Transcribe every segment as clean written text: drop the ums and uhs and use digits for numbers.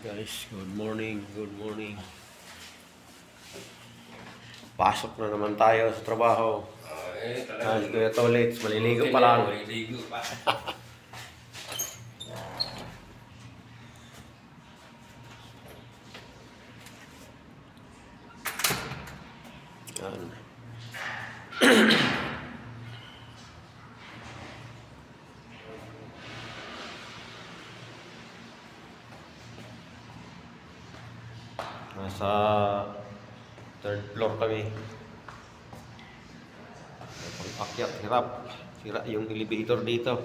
Guys, good morning, good morning. Pasok na naman tayo sa trabaho. Si Kuya Tolits, maliligo pa lang. Maliligo pa. Yan. Nasa third floor kami. Pag-akyat, hirap. Sira yung elevator dito.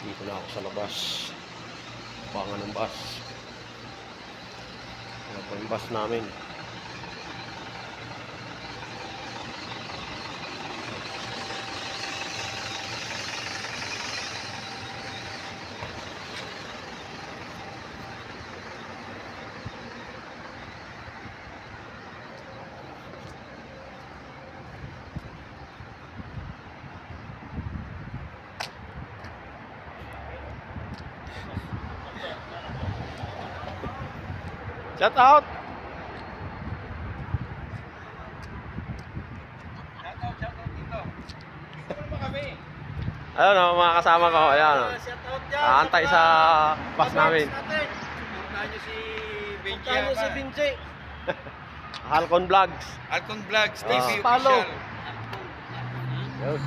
Dito na ako sa labas. Pangan ng bus. Ano po yung bus namin? Shout out! Shout out dito. Ano ba kami? Ayun o, mga kasama ko. Ayan o. Shout out dyan. Aantay sa bus namin. Puntahan nyo si Benji. Puntahan nyo si Benji. Halcon Vlogs. Halcon Vlogs, TV follow. official. Yun.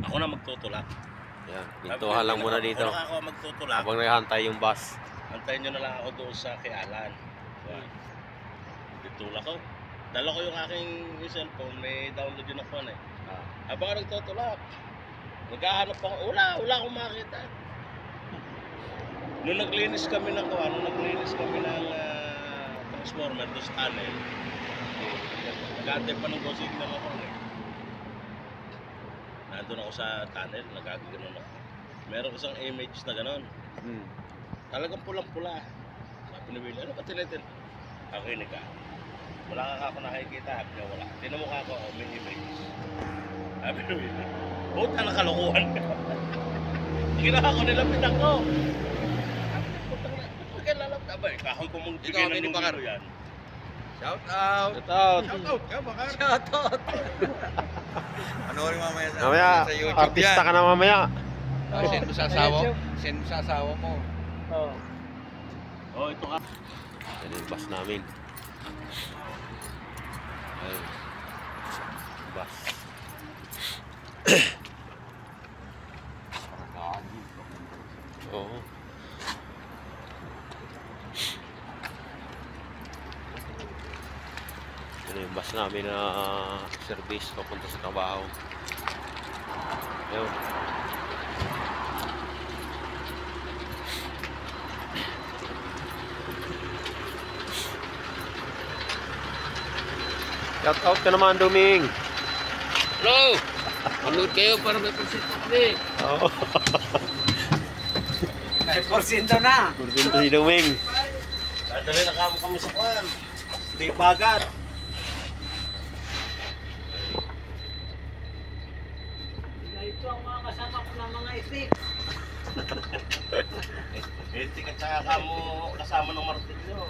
Ako na magtutulak. Ayan, pintuhan lang muna dito. Ako magtutulak. Habang naghahantay yung bus. Antayin nyo na lang ako doon sa kay Alan. Ditulak ko. Dala ko yung aking cellphone. May download yun na phone eh. Habang ako nagtutulak. Naghahanap ako. Wala akong makita. Nung naglinis kami ng transformer doon sa tunnel. Nag-aantay pa ng go signal ako eh. Nandun ako sa tunnel. Nagkaganon ako. Meron ko isang image na ganon. Talagang pulang-pula. Sabi ni Willie, ano ka tinitin? Ako yun ka. Wala ka ako nakikita. Sabi niya, wala. Tinamukha ko, may image. Sabi ni Willie, puta na kalokohan ka. Ginawa ko, nilapit ako. Sabi niya, putang na, putang kaya lalapit. Abay, kahon ko mong bigay ng numero yan. Shout out. Shout out! Shout out ka, Bakar. Shout out. Panoorin mamaya Mamaya, sa YouTube artista yan. ka na mamaya. Send mo sa asawa. Send mo sa asawa mo. Oh. Oh, ito ka. Yan yung bus namin. Ayun. Bus. Oo. Yan yung bus namin na service papunta sa trabaho. Ayun. Shout out ka naman, Duming. Hello! Manood kayo para may porsyento kami. Oo. May porsyento na. Kursinto si Duming. Dadali na kami sa kwan. Di bagat. Ito ang mga kasama ko ng mga isip. Hindi ka tsaka kamo kasama ng martilyo.